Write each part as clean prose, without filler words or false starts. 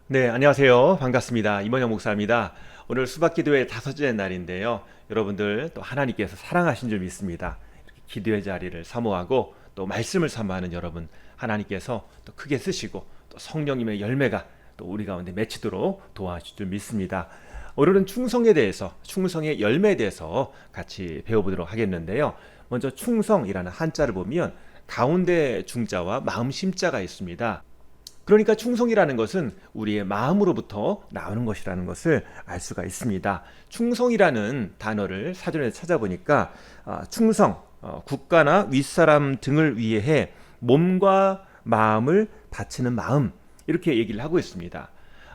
네, 안녕하세요. 반갑습니다. 임원영 목사입니다. 오늘 수박기도의 다섯째 날인데요. 여러분들 또 하나님께서 사랑하신 줄 믿습니다. 이렇게 기도의 자리를 사모하고 또 말씀을 사모하는 여러분, 하나님께서 또 크게 쓰시고 또 성령님의 열매가 또 우리 가운데 맺히도록 도와주실 줄 믿습니다. 오늘은 충성에 대해서, 충성의 열매에 대해서 같이 배워보도록 하겠는데요. 먼저 충성이라는 한자를 보면 가운데 중자와 마음 심자가 있습니다. 그러니까 충성이라는 것은 우리의 마음으로부터 나오는 것이라는 것을 알 수가 있습니다. 충성이라는 단어를 사전에 찾아보니까 충성, 국가나 윗사람 등을 위해 몸과 마음을 바치는 마음, 이렇게 얘기를 하고 있습니다.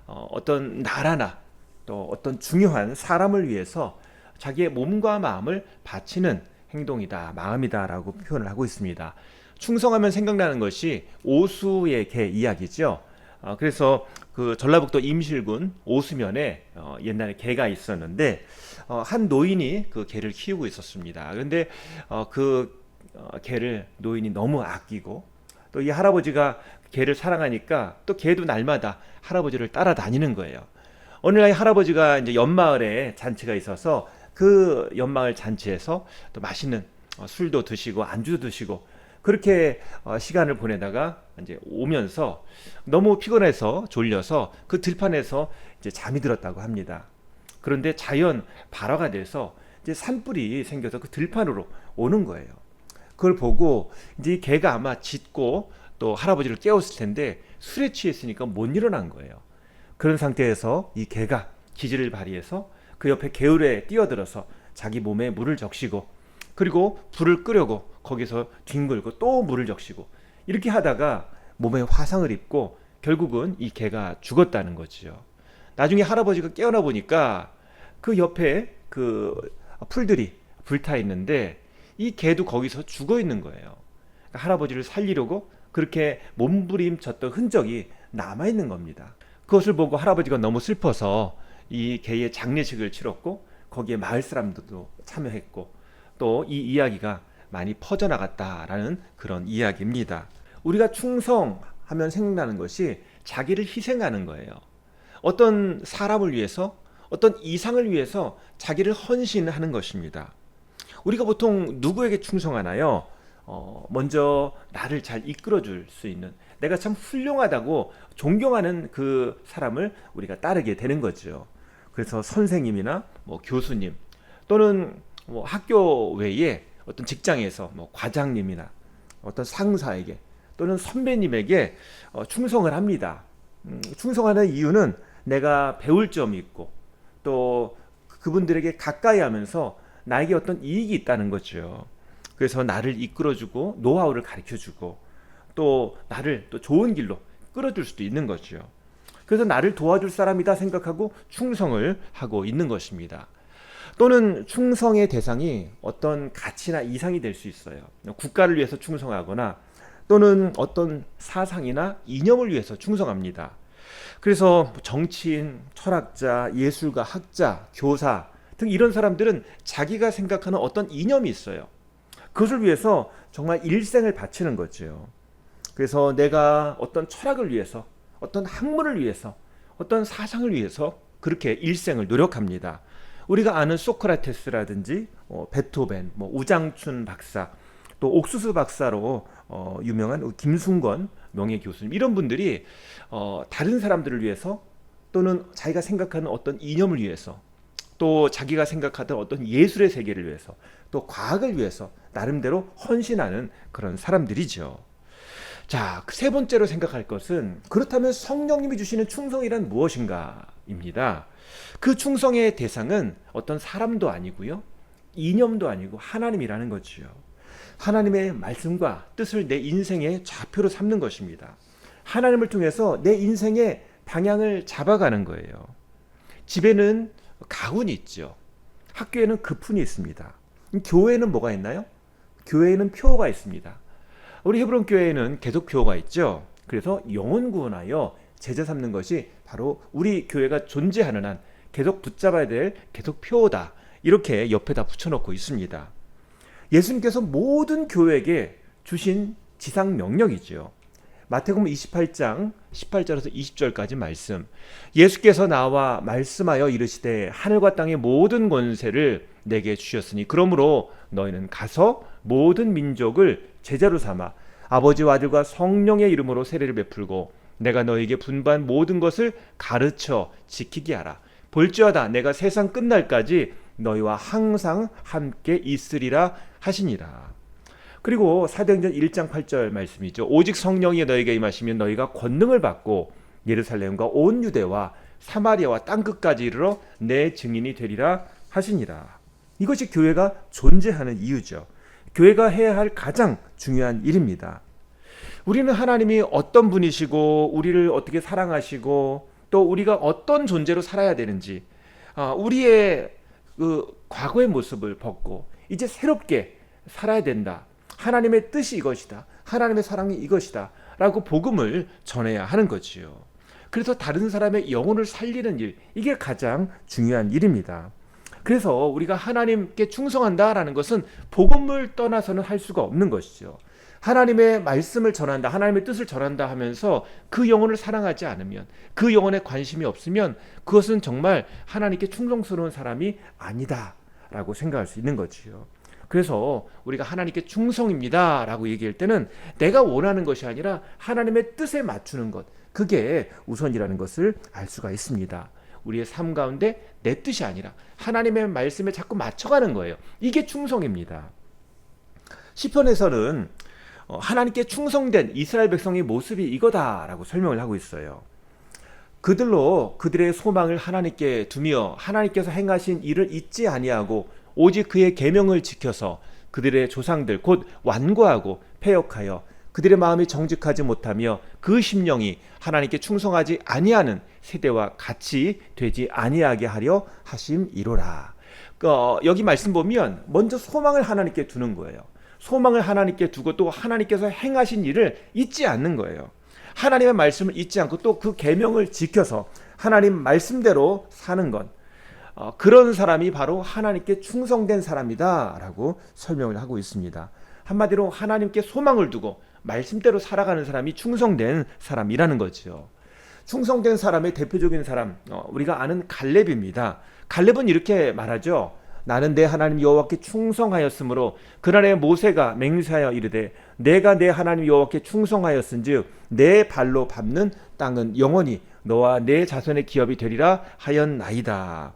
어떤 나라나 또 어떤 중요한 사람을 위해서 자기의 몸과 마음을 바치는 행동이다, 마음이다라고 표현을 하고 있습니다. 충성하면 생각나는 것이 오수의 개 이야기죠. 그래서 그 전라북도 임실군 오수면에 옛날에 개가 있었는데 한 노인이 그 개를 키우고 있었습니다. 그런데 그 개를 노인이 너무 아끼고 또 이 할아버지가 개를 사랑하니까 또 개도 날마다 할아버지를 따라다니는 거예요. 어느 날 할아버지가 이제 연마을에 잔치가 있어서 그 연마을 잔치에서 또 맛있는 술도 드시고 안주도 드시고 그렇게 시간을 보내다가 이제 오면서 너무 피곤해서 졸려서 그 들판에서 이제 잠이 들었다고 합니다. 그런데 자연 발화가 돼서 이제 산불이 생겨서 그 들판으로 오는 거예요. 그걸 보고 이제 이 개가 아마 짖고 또 할아버지를 깨웠을 텐데 술에 취했으니까 못 일어난 거예요. 그런 상태에서 이 개가 기지를 발휘해서 그 옆에 개울에 뛰어들어서 자기 몸에 물을 적시고 그리고 불을 끄려고 거기서 뒹굴고 또 물을 적시고 이렇게 하다가 몸에 화상을 입고 결국은 이 개가 죽었다는 거지요. 나중에 할아버지가 깨어나 보니까 그 옆에 그 풀들이 불타 있는데 이 개도 거기서 죽어 있는 거예요. 그러니까 할아버지를 살리려고 그렇게 몸부림쳤던 흔적이 남아 있는 겁니다. 그것을 보고 할아버지가 너무 슬퍼서 이 개의 장례식을 치렀고 거기에 마을 사람들도 참여했고 또 이 이야기가 많이 퍼져나갔다라는 그런 이야기입니다. 우리가 충성하면 생각나는 것이 자기를 희생하는 거예요. 어떤 사람을 위해서 어떤 이상을 위해서 자기를 헌신하는 것입니다. 우리가 보통 누구에게 충성하나요? 먼저 나를 잘 이끌어 줄 수 있는 내가 참 훌륭하다고 존경하는 그 사람을 우리가 따르게 되는 거죠. 그래서 선생님이나 뭐 교수님 또는 뭐 학교 외에 어떤 직장에서 뭐 과장님이나 어떤 상사에게 또는 선배님에게 충성을 합니다. 충성하는 이유는 내가 배울 점이 있고 또 그분들에게 가까이 하면서 나에게 어떤 이익이 있다는 거죠. 그래서 나를 이끌어주고 노하우를 가르쳐주고 또 나를 또 좋은 길로 끌어줄 수도 있는 거죠. 그래서 나를 도와줄 사람이다 생각하고 충성을 하고 있는 것입니다. 또는 충성의 대상이 어떤 가치나 이상이 될 수 있어요. 국가를 위해서 충성하거나 또는 어떤 사상이나 이념을 위해서 충성합니다. 그래서 정치인, 철학자, 예술가, 학자, 교사 등 이런 사람들은 자기가 생각하는 어떤 이념이 있어요. 그것을 위해서 정말 일생을 바치는 거죠. 그래서 내가 어떤 철학을 위해서, 어떤 학문을 위해서, 어떤 사상을 위해서 그렇게 일생을 노력합니다. 우리가 아는 소크라테스라든지 베토벤, 뭐 우장춘 박사, 또 옥수수 박사로 유명한 김순건 명예 교수님 이런 분들이 다른 사람들을 위해서 또는 자기가 생각하는 어떤 이념을 위해서 또 자기가 생각하던 어떤 예술의 세계를 위해서 또 과학을 위해서 나름대로 헌신하는 그런 사람들이죠. 자, 세 번째로 생각할 것은 그렇다면 성령님이 주시는 충성이란 무엇인가입니다. 그 충성의 대상은 어떤 사람도 아니고요. 이념도 아니고 하나님이라는 거지요. 하나님의 말씀과 뜻을 내 인생의 좌표로 삼는 것입니다. 하나님을 통해서 내 인생의 방향을 잡아가는 거예요. 집에는 가훈이 있죠. 학교에는 급훈이 있습니다. 교회에는 뭐가 있나요? 교회에는 표가 있습니다. 우리 헤브론 교회에는 계속 표가 있죠. 그래서 영혼 구원하여 제자 삼는 것이 바로 우리 교회가 존재하는 한 계속 붙잡아야 될 계속 표다. 이렇게 옆에다 붙여놓고 있습니다. 예수님께서 모든 교회에게 주신 지상 명령이죠. 마태복음 28장 18절에서 20절까지 말씀. 예수께서 나와 말씀하여 이르시되 하늘과 땅의 모든 권세를 내게 주셨으니 그러므로 너희는 가서 모든 민족을 제자로 삼아 아버지와 아들과 성령의 이름으로 세례를 베풀고 내가 너희에게 분부한 모든 것을 가르쳐 지키게 하라. 볼지어다 내가 세상 끝날까지 너희와 항상 함께 있으리라 하시니라. 그리고 사도행전 1장 8절 말씀이죠. 오직 성령이 너희에게 임하시면 너희가 권능을 받고 예루살렘과 온 유대와 사마리아와 땅끝까지 이르러 내 증인이 되리라 하시니라. 이것이 교회가 존재하는 이유죠. 교회가 해야 할 가장 중요한 일입니다. 우리는 하나님이 어떤 분이시고 우리를 어떻게 사랑하시고 또 우리가 어떤 존재로 살아야 되는지 우리의 그 과거의 모습을 벗고 이제 새롭게 살아야 된다. 하나님의 뜻이 이것이다. 하나님의 사랑이 이것이다. 라고 복음을 전해야 하는 거지요. 그래서 다른 사람의 영혼을 살리는 일, 이게 가장 중요한 일입니다. 그래서 우리가 하나님께 충성한다라는 것은 복음을 떠나서는 할 수가 없는 것이죠. 하나님의 말씀을 전한다, 하나님의 뜻을 전한다 하면서 그 영혼을 사랑하지 않으면, 그 영혼에 관심이 없으면 그것은 정말 하나님께 충성스러운 사람이 아니다라고 생각할 수 있는 거지요. 그래서 우리가 하나님께 충성입니다 라고 얘기할 때는 내가 원하는 것이 아니라 하나님의 뜻에 맞추는 것, 그게 우선이라는 것을 알 수가 있습니다. 우리의 삶 가운데 내 뜻이 아니라 하나님의 말씀에 자꾸 맞춰가는 거예요. 이게 충성입니다. 시편에서는 하나님께 충성된 이스라엘 백성의 모습이 이거다라고 설명을 하고 있어요. 그들로 그들의 소망을 하나님께 두며 하나님께서 행하신 일을 잊지 아니하고 오직 그의 계명을 지켜서 그들의 조상들 곧 완고하고 패역하여 그들의 마음이 정직하지 못하며 그 심령이 하나님께 충성하지 아니하는 세대와 같이 되지 아니하게 하려 하심이로라. 여기 말씀 보면 먼저 소망을 하나님께 두는 거예요. 소망을 하나님께 두고 또 하나님께서 행하신 일을 잊지 않는 거예요. 하나님의 말씀을 잊지 않고 또 그 계명을 지켜서 하나님 말씀대로 사는 것, 그런 사람이 바로 하나님께 충성된 사람이다 라고 설명을 하고 있습니다. 한마디로 하나님께 소망을 두고 말씀대로 살아가는 사람이 충성된 사람이라는 거죠. 충성된 사람의 대표적인 사람, 우리가 아는 갈렙입니다. 갈렙은 이렇게 말하죠. 나는 내 하나님 여호와께 충성하였으므로 그날에 모세가 맹세하여 이르되 내가 내 하나님 여호와께 충성하였은즉 내 발로 밟는 땅은 영원히 너와 내 자손의 기업이 되리라 하였나이다.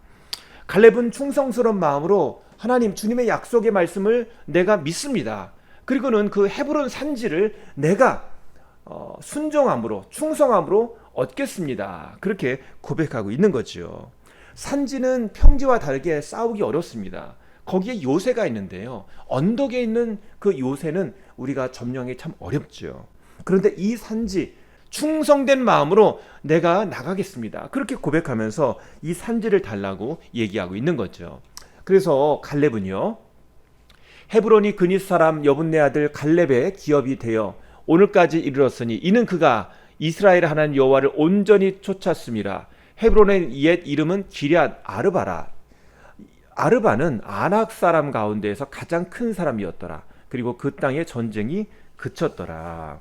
갈렙은 충성스러운 마음으로 하나님 주님의 약속의 말씀을 내가 믿습니다. 그리고는 그 헤브론 산지를 내가 순종함으로 충성함으로 얻겠습니다. 그렇게 고백하고 있는 거죠. 산지는 평지와 다르게 싸우기 어렵습니다. 거기에 요새가 있는데요. 언덕에 있는 그 요새는 우리가 점령이 참 어렵죠. 그런데 이 산지 충성된 마음으로 내가 나가겠습니다. 그렇게 고백하면서 이 산지를 달라고 얘기하고 있는 거죠. 그래서 갈렙은요, 헤브론이 그닛 사람 여분네 아들 갈렙의 기업이 되어 오늘까지 이르렀으니 이는 그가 이스라엘 하나님 여호와를 온전히 쫓았음이라. 헤브론의 옛 이름은 기럇 아르바라. 아르바는 아낙 사람 가운데에서 가장 큰 사람이었더라. 그리고 그 땅의 전쟁이 그쳤더라.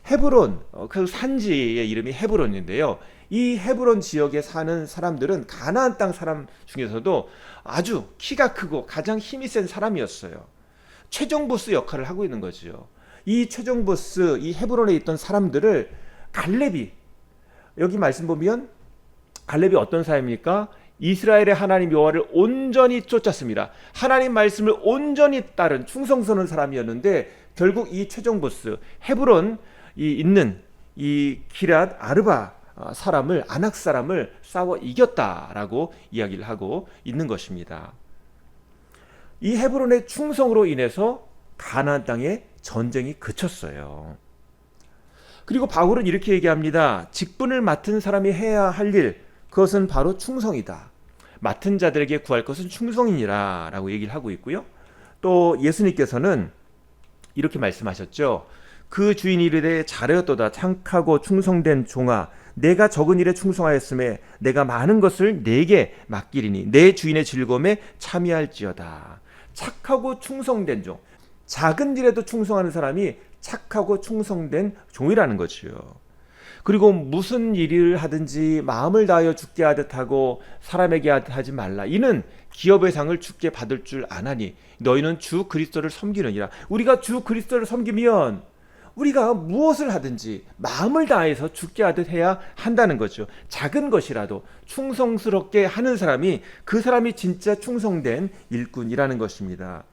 헤브론, 그 산지의 이름이 헤브론인데요. 이 헤브론 지역에 사는 사람들은 가나안 땅 사람 중에서도 아주 키가 크고 가장 힘이 센 사람이었어요. 최종 보스 역할을 하고 있는 거죠. 이 최종 보스, 이 헤브론에 있던 사람들을 갈렙이, 여기 말씀 보면 갈렙이 어떤 사람입니까? 이스라엘의 하나님 여호와를 온전히 쫓았습니다. 하나님 말씀을 온전히 따른 충성스러운 사람이었는데 결국 이 최종 보스 헤브론 있는 이 기럇 아르바 사람을, 아낙 사람을 싸워 이겼다라고 이야기를 하고 있는 것입니다. 이 헤브론의 충성으로 인해서 가나안 땅에 전쟁이 그쳤어요. 그리고 바울은 이렇게 얘기합니다. 직분을 맡은 사람이 해야 할 일, 그것은 바로 충성이다. 맡은 자들에게 구할 것은 충성이니라 라고 얘기를 하고 있고요. 또 예수님께서는 이렇게 말씀하셨죠. 그 주인이 이르되 잘하였도다 착하고 충성된 종아, 내가 적은 일에 충성하였음에 내가 많은 것을 내게 맡기리니 내 주인의 즐거움에 참여할지어다. 착하고 충성된 종, 작은 일에도 충성하는 사람이 착하고 충성된 종이라는 거지요. 그리고 무슨 일을 하든지 마음을 다하여 죽게 하듯 하고 사람에게 하지 말라. 이는 기업의 상을 주께 받을 줄 아나니 너희는 주 그리스도를 섬기느니라. 우리가 주 그리스도를 섬기면 우리가 무엇을 하든지 마음을 다해서 죽게 하듯 해야 한다는 거죠. 작은 것이라도 충성스럽게 하는 사람이 그 사람이 진짜 충성된 일꾼이라는 것입니다.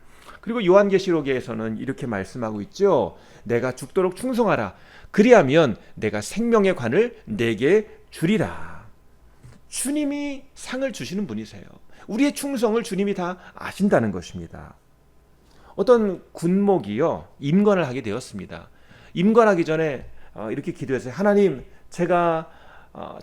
그리고 요한계시록에서는 이렇게 말씀하고 있죠. 내가 죽도록 충성하라. 그리하면 내가 생명의 관을 내게 주리라. 주님이 상을 주시는 분이세요. 우리의 충성을 주님이 다 아신다는 것입니다. 어떤 군목이요, 임관을 하게 되었습니다. 임관하기 전에 이렇게 기도했어요. 하나님, 제가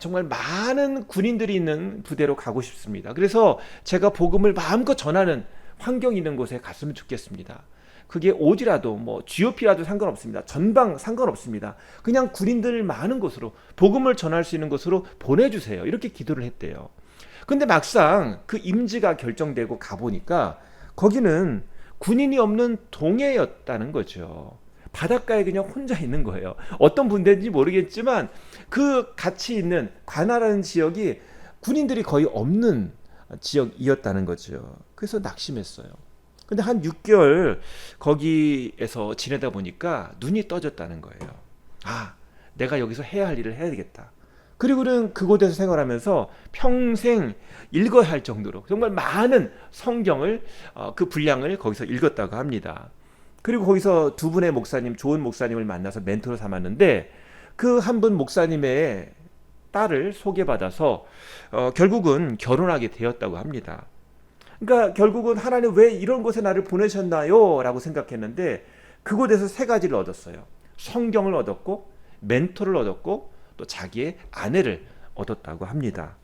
정말 많은 군인들이 있는 부대로 가고 싶습니다. 그래서 제가 복음을 마음껏 전하는 환경이 있는 곳에 갔으면 좋겠습니다. 그게 오지라도 뭐 GOP라도 상관없습니다. 전방 상관없습니다. 그냥 군인들 많은 곳으로 복음을 전할 수 있는 곳으로 보내주세요. 이렇게 기도를 했대요. 근데 막상 그 임지가 결정되고 가보니까 거기는 군인이 없는 동해였다는 거죠. 바닷가에 그냥 혼자 있는 거예요. 어떤 분대인지 모르겠지만 그 같이 있는 관하라는 지역이 군인들이 거의 없는 지역이었다는 거죠. 그래서 낙심했어요. 근데 한 6개월 거기에서 지내다 보니까 눈이 떠졌다는 거예요. 아, 내가 여기서 해야 할 일을 해야 되겠다. 그리고는 그곳에서 생활하면서 평생 읽어야 할 정도로 정말 많은 성경을 그 분량을 거기서 읽었다고 합니다. 그리고 거기서 두 분의 목사님, 좋은 목사님을 만나서 멘토로 삼았는데 그 한 분 목사님의 딸을 소개받아서 결국은 결혼하게 되었다고 합니다. 그러니까 결국은 하나님 왜 이런 곳에 나를 보내셨나요? 라고 생각했는데 그곳에서 세 가지를 얻었어요. 성경을 얻었고 멘토를 얻었고 또 자기의 아내를 얻었다고 합니다.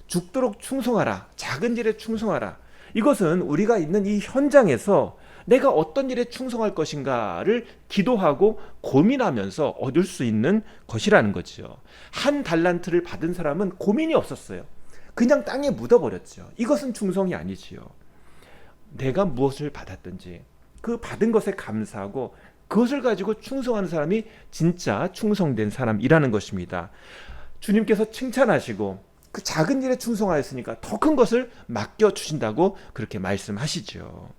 죽도록 충성하라. 작은 일에 충성하라. 이것은 우리가 있는 이 현장에서 내가 어떤 일에 충성할 것인가를 기도하고 고민하면서 얻을 수 있는 것이라는 거죠. 한 달란트를 받은 사람은 고민이 없었어요. 그냥 땅에 묻어버렸죠. 이것은 충성이 아니지요. 내가 무엇을 받았든지 그 받은 것에 감사하고 그것을 가지고 충성하는 사람이 진짜 충성된 사람이라는 것입니다. 주님께서 칭찬하시고 그 작은 일에 충성하였으니까 더 큰 것을 맡겨주신다고 그렇게 말씀하시죠.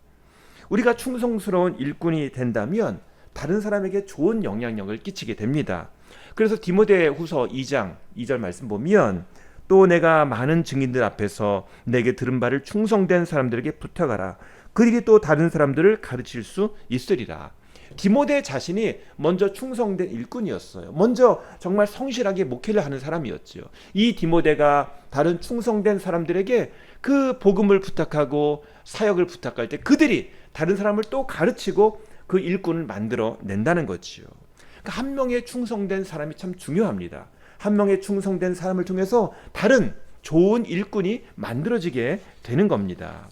우리가 충성스러운 일꾼이 된다면 다른 사람에게 좋은 영향력을 끼치게 됩니다. 그래서 디모데후서 2장 2절 말씀 보면 또 내가 많은 증인들 앞에서 내게 들은 바를 충성된 사람들에게 부탁하라. 그들이 또 다른 사람들을 가르칠 수 있으리라. 디모데 자신이 먼저 충성된 일꾼이었어요. 먼저 정말 성실하게 목회를 하는 사람이었죠. 이 디모데가 다른 충성된 사람들에게 그 복음을 부탁하고 사역을 부탁할 때 그들이 다른 사람을 또 가르치고 그 일꾼을 만들어 낸다는 거지요. 그러니까 한 명의 충성된 사람이 참 중요합니다. 한 명의 충성된 사람을 통해서 다른 좋은 일꾼이 만들어지게 되는 겁니다.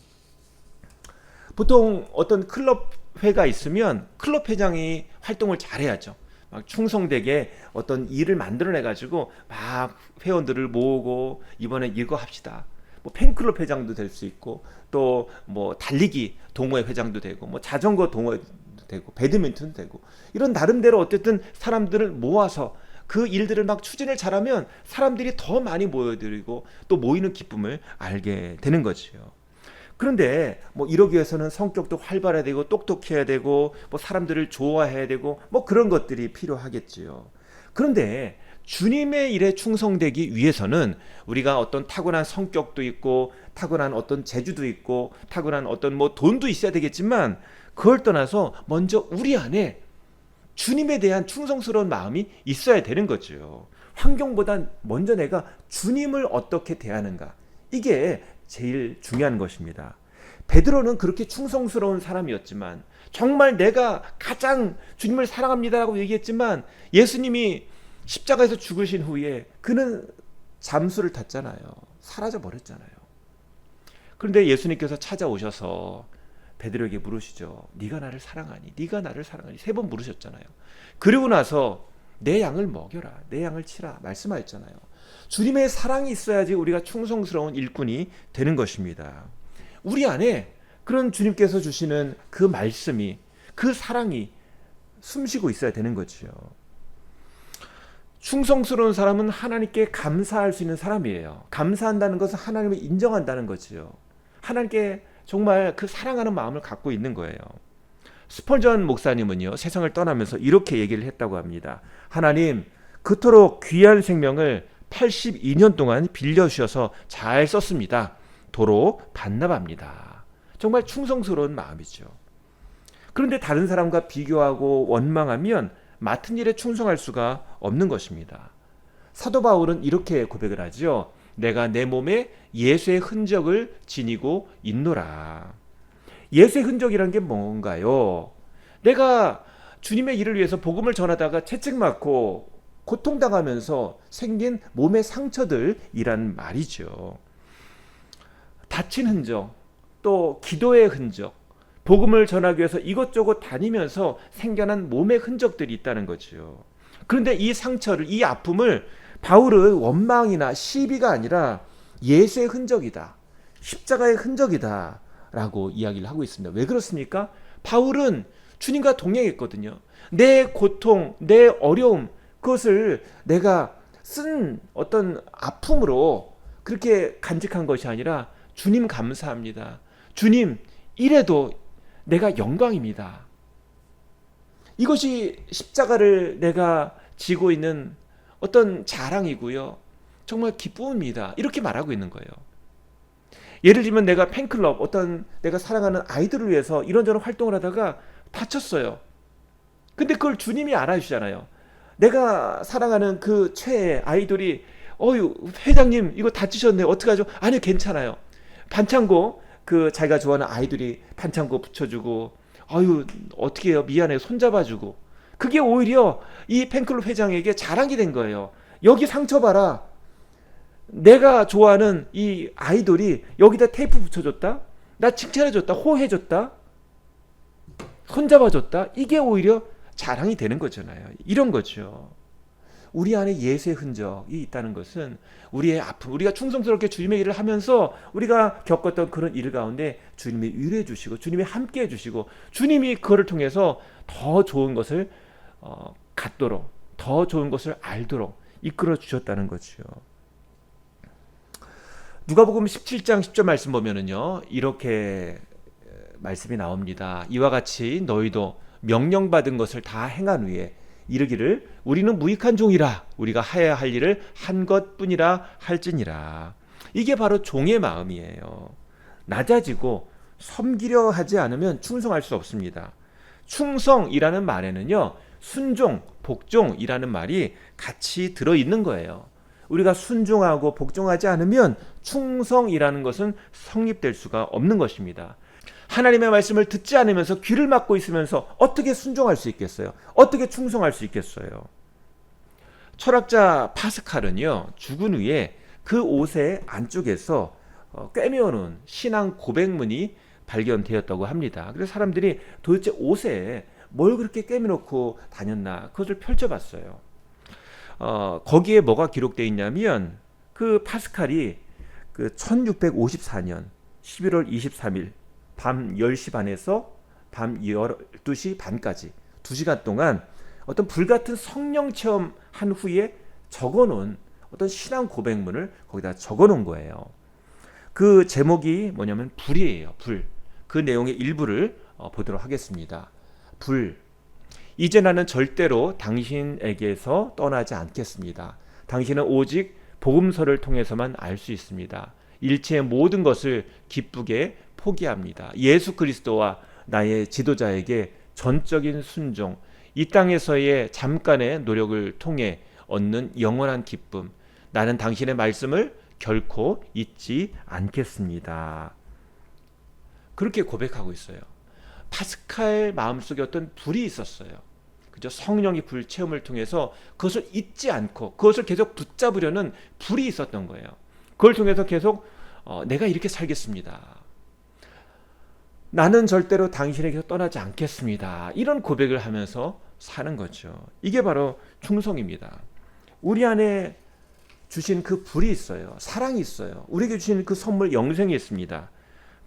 보통 어떤 클럽회가 있으면 클럽 회장이 활동을 잘해야죠. 막 충성되게 어떤 일을 만들어내가지고 막 회원들을 모으고 이번에 이거 합시다. 뭐 팬클럽 회장도 될 수 있고 또 뭐 달리기 동호회 회장도 되고 뭐 자전거 동호회도 되고 배드민턴도 되고 이런 나름대로 어쨌든 사람들을 모아서 그 일들을 막 추진을 잘하면 사람들이 더 많이 모여들고 또 모이는 기쁨을 알게 되는 거지요. 그런데 뭐 이러기 위해서는 성격도 활발해야 되고 똑똑해야 되고 뭐 사람들을 좋아해야 되고 뭐 그런 것들이 필요하겠지요. 그런데 주님의 일에 충성되기 위해서는 우리가 어떤 타고난 성격도 있고 타고난 어떤 재주도 있고 타고난 어떤 뭐 돈도 있어야 되겠지만 그걸 떠나서 먼저 우리 안에 주님에 대한 충성스러운 마음이 있어야 되는 거죠. 환경보다 먼저 내가 주님을 어떻게 대하는가, 이게 제일 중요한 것입니다. 베드로는 그렇게 충성스러운 사람이었지만 정말 내가 가장 주님을 사랑합니다라고 얘기했지만 예수님이 십자가에서 죽으신 후에 그는 잠수를 탔잖아요. 사라져 버렸잖아요. 그런데 예수님께서 찾아오셔서 베드로에게 물으시죠. 네가 나를 사랑하니? 네가 나를 사랑하니? 3번 물으셨잖아요. 그리고 나서 내 양을 먹여라. 내 양을 치라. 말씀하셨잖아요. 주님의 사랑이 있어야지 우리가 충성스러운 일꾼이 되는 것입니다. 우리 안에 그런 주님께서 주시는 그 말씀이, 그 사랑이 숨쉬고 있어야 되는 거지요. 충성스러운 사람은 하나님께 감사할 수 있는 사람이에요. 감사한다는 것은 하나님을 인정한다는 거지요. 하나님께 정말 그 사랑하는 마음을 갖고 있는 거예요. 스펄전 목사님은요, 세상을 떠나면서 이렇게 얘기를 했다고 합니다. 하나님, 그토록 귀한 생명을 82년 동안 빌려주셔서 잘 썼습니다. 도로 반납합니다. 정말 충성스러운 마음이죠. 그런데 다른 사람과 비교하고 원망하면 맡은 일에 충성할 수가 없는 것입니다. 사도 바울은 이렇게 고백을 하죠. 내가 내 몸에 예수의 흔적을 지니고 있노라. 예수의 흔적이란 게 뭔가요? 내가 주님의 일을 위해서 복음을 전하다가 채찍맞고 고통당하면서 생긴 몸의 상처들이란 말이죠. 다친 흔적, 또 기도의 흔적, 복음을 전하기 위해서 이것저것 다니면서 생겨난 몸의 흔적들이 있다는 거죠. 그런데 이 상처를, 이 아픔을 바울은 원망이나 시비가 아니라 예수의 흔적이다, 십자가의 흔적이다 라고 이야기를 하고 있습니다. 왜 그렇습니까? 바울은 주님과 동행했거든요. 내 고통, 내 어려움, 그것을 내가 쓴 어떤 아픔으로 그렇게 간직한 것이 아니라 주님 감사합니다. 주님, 이래도 내가 영광입니다. 이것이 십자가를 내가 지고 있는 어떤 자랑이고요. 정말 기쁨입니다. 이렇게 말하고 있는 거예요. 예를 들면 내가 팬클럽, 어떤 내가 사랑하는 아이들을 위해서 이런저런 활동을 하다가 다쳤어요. 근데 그걸 주님이 알아주시잖아요. 내가 사랑하는 그 최애 아이돌이 어유 회장님 이거 다치셨네 어떡하죠? 아니요 괜찮아요. 반창고 그 자기가 좋아하는 아이들이 반창고 붙여주고 아유 어떻게 해요 미안해 손잡아주고 그게 오히려 이 팬클럽 회장에게 자랑이 된 거예요. 여기 상처 봐라. 내가 좋아하는 이 아이돌이 여기다 테이프 붙여줬다. 나 칭찬해줬다. 호해줬다. 손잡아줬다. 이게 오히려 자랑이 되는 거잖아요. 이런 거죠. 우리 안에 예수의 흔적이 있다는 것은 우리의 아픔, 우리가 충성스럽게 주님의 일을 하면서 우리가 겪었던 그런 일 가운데 주님이 위로해 주시고 주님이 함께해 주시고 주님이 그거를 통해서 더 좋은 것을 갖도록 더 좋은 것을 알도록 이끌어 주셨다는 거죠. 누가복음 17장 10절 말씀 보면은요 이렇게 말씀이 나옵니다. 이와 같이 너희도 명령받은 것을 다 행한 후에 이르기를 우리는 무익한 종이라 우리가 하여야 할 일을 한 것뿐이라 할지니라. 이게 바로 종의 마음이에요. 낮아지고 섬기려 하지 않으면 충성할 수 없습니다. 충성이라는 말에는요 순종, 복종이라는 말이 같이 들어있는 거예요. 우리가 순종하고 복종하지 않으면 충성이라는 것은 성립될 수가 없는 것입니다. 하나님의 말씀을 듣지 않으면서 귀를 막고 있으면서 어떻게 순종할 수 있겠어요? 어떻게 충성할 수 있겠어요? 철학자 파스칼은요 죽은 후에 그 옷의 안쪽에서 꿰매어놓은 신앙 고백문이 발견되었다고 합니다. 그래서 사람들이 도대체 옷에 뭘 그렇게 꿰매놓고 다녔나 그것을 펼쳐봤어요. 거기에 뭐가 기록되어 있냐면 그 파스칼이 그 1654년 11월 23일 밤 10시 반에서 밤 12시 반까지 2시간 동안 어떤 불같은 성령 체험한 후에 적어놓은 어떤 신앙 고백문을 거기다 적어놓은 거예요. 그 제목이 뭐냐면 불이에요. 불. 그 내용의 일부를 보도록 하겠습니다. 불. 이제 나는 절대로 당신에게서 떠나지 않겠습니다. 당신은 오직 복음서를 통해서만 알 수 있습니다. 일체의 모든 것을 기쁘게 포기합니다. 예수 그리스도와 나의 지도자에게 전적인 순종, 이 땅에서의 잠깐의 노력을 통해 얻는 영원한 기쁨, 나는 당신의 말씀을 결코 잊지 않겠습니다. 그렇게 고백하고 있어요. 파스칼 마음속에 어떤 불이 있었어요. 그죠? 성령의 불 체험을 통해서 그것을 잊지 않고 그것을 계속 붙잡으려는 불이 있었던 거예요. 그걸 통해서 계속 내가 이렇게 살겠습니다. 나는 절대로 당신에게서 떠나지 않겠습니다. 이런 고백을 하면서 사는 거죠. 이게 바로 충성입니다. 우리 안에 주신 그 불이 있어요. 사랑이 있어요. 우리에게 주신 그 선물 영생이 있습니다.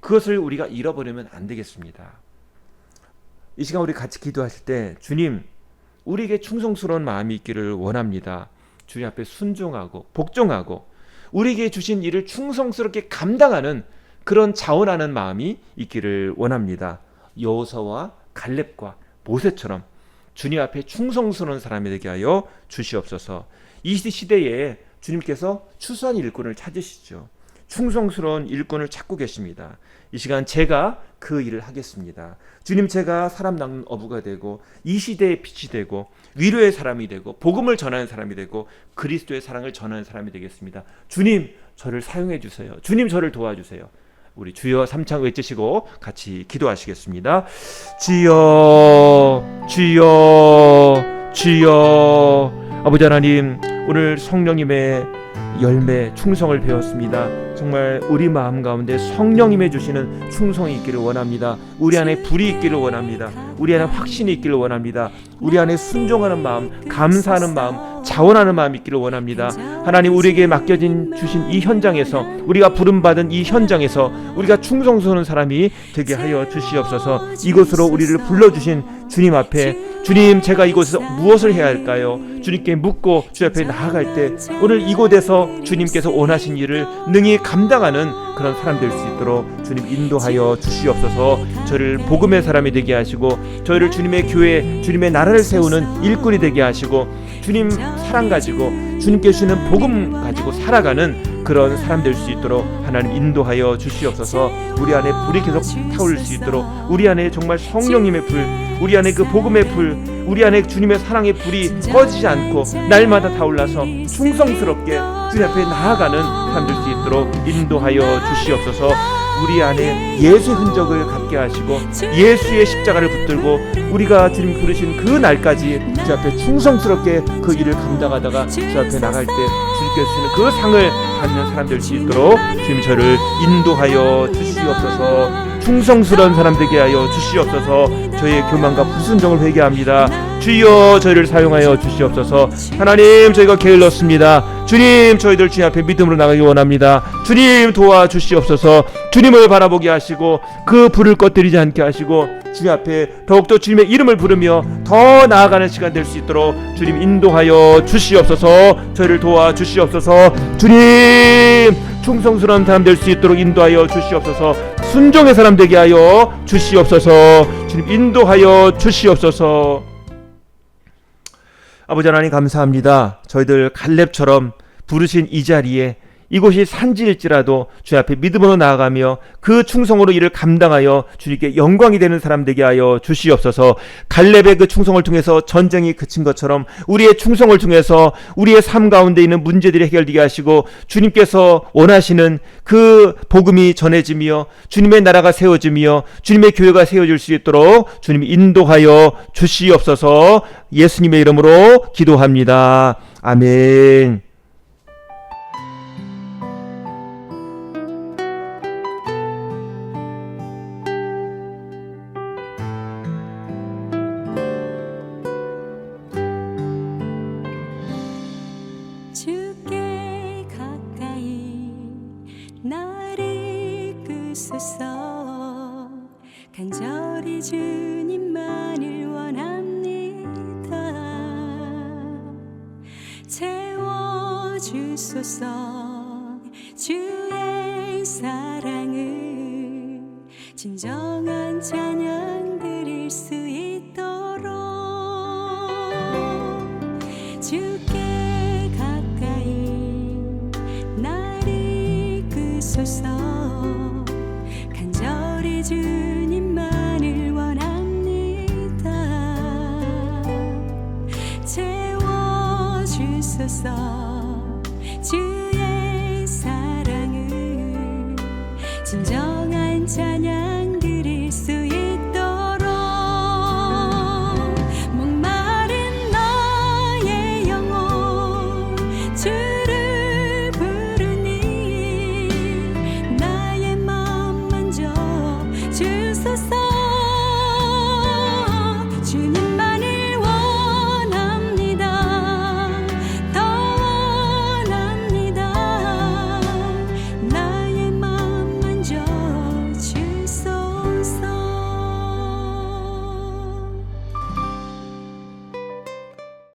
그것을 우리가 잃어버리면 안 되겠습니다. 이 시간 우리 같이 기도하실 때 주님, 우리에게 충성스러운 마음이 있기를 원합니다. 주님 앞에 순종하고 복종하고 우리에게 주신 일을 충성스럽게 감당하는 그런 자원하는 마음이 있기를 원합니다. 여호수아와 갈렙과 모세처럼 주님 앞에 충성스러운 사람이 되게 하여 주시옵소서. 이 시대에 주님께서 추수한 일꾼을 찾으시죠. 충성스러운 일꾼을 찾고 계십니다. 이 시간 제가 그 일을 하겠습니다. 주님, 제가 사람 낳는 어부가 되고 이 시대의 빛이 되고 위로의 사람이 되고 복음을 전하는 사람이 되고 그리스도의 사랑을 전하는 사람이 되겠습니다. 주님, 저를 사용해 주세요. 주님, 저를 도와주세요. 우리 주여 삼창 외치시고 같이 기도하시겠습니다. 주여, 주여, 주여. 아버지 하나님, 오늘 성령님의 열매 충성을 배웠습니다. 정말 우리 마음 가운데 성령님의 주시는 충성이 있기를 원합니다. 우리 안에 불이 있기를 원합니다. 우리 안에 확신이 있기를 원합니다. 우리 안에 순종하는 마음, 감사하는 마음, 자원하는 마음이 있기를 원합니다. 하나님, 우리에게 맡겨진 주신 이 현장에서, 우리가 부름받은 이 현장에서 우리가 충성스러운 사람이 되게 하여 주시옵소서. 이곳으로 우리를 불러주신 주님 앞에, 주님, 제가 이곳에서 무엇을 해야 할까요? 주님께 묻고 주 앞에 나아갈 때 오늘 이곳에서 주님께서 원하신 일을 능히 감당하는 그런 사람 될 수 있도록 주님 인도하여 주시옵소서. 저를 복음의 사람이 되게 하시고 저희를 주님의 교회, 주님의 나라를 세우는 일꾼이 되게 하시고 주님 사랑 가지고 주님께 주시는 복음 가지고 살아가는 그런 사람 될 수 있도록 하나님 인도하여 주시옵소서. 우리 안에 불이 계속 타오를 수 있도록, 우리 안에 정말 성령님의 불, 우리 안에 그 복음의 불, 우리 안에 주님의 사랑의 불이 꺼지지 않고 날마다 타올라서 충성스럽게 주님 앞에 나아가는 사람 될 수 있도록 인도하여 주시옵소서. 우리 안에 예수의 흔적을 갖게 하시고 예수의 십자가를 붙들고 우리가 주님 부르신 그 날까지 주 앞에 충성스럽게 그 일을 감당하다가 주 앞에 나갈 때 주님께서 주시는 그 상을 받는 사람 될 수 있도록 주님 저를 인도하여 주시옵소서. 충성스러운 사람 되게 하여 주시옵소서. 저희의 교만과 불순종을 회개합니다. 주여, 저희를 사용하여 주시옵소서. 하나님, 저희가 게을렀습니다. 주님, 저희들 주님 앞에 믿음으로 나가기 원합니다. 주님, 도와주시옵소서. 주님을 바라보게 하시고 그 불을 꺼뜨리지 않게 하시고 주님 앞에 더욱더 주님의 이름을 부르며 더 나아가는 시간 될 수 있도록 주님 인도하여 주시옵소서. 저희를 도와주시옵소서. 주님, 충성스러운 사람 될 수 있도록 인도하여 주시옵소서. 순종의 사람 되게 하여 주시옵소서. 주님 인도하여 주시옵소서. 아버지 하나님, 감사합니다. 저희들 갈렙처럼 부르신 이 자리에 이곳이 산지일지라도 주 앞에 믿음으로 나아가며 그 충성으로 이를 감당하여 주님께 영광이 되는 사람 되게 하여 주시옵소서. 갈렙의 그 충성을 통해서 전쟁이 그친 것처럼 우리의 충성을 통해서 우리의 삶 가운데 있는 문제들이 해결되게 하시고 주님께서 원하시는 그 복음이 전해지며 주님의 나라가 세워지며 주님의 교회가 세워질 수 있도록 주님 인도하여 주시옵소서. 예수님의 이름으로 기도합니다. 아멘. 주께 가까이 나를 이끄소서. 간절히 주님만을 원합니다. 채워주소서. 주의 사랑을 진정한 찬양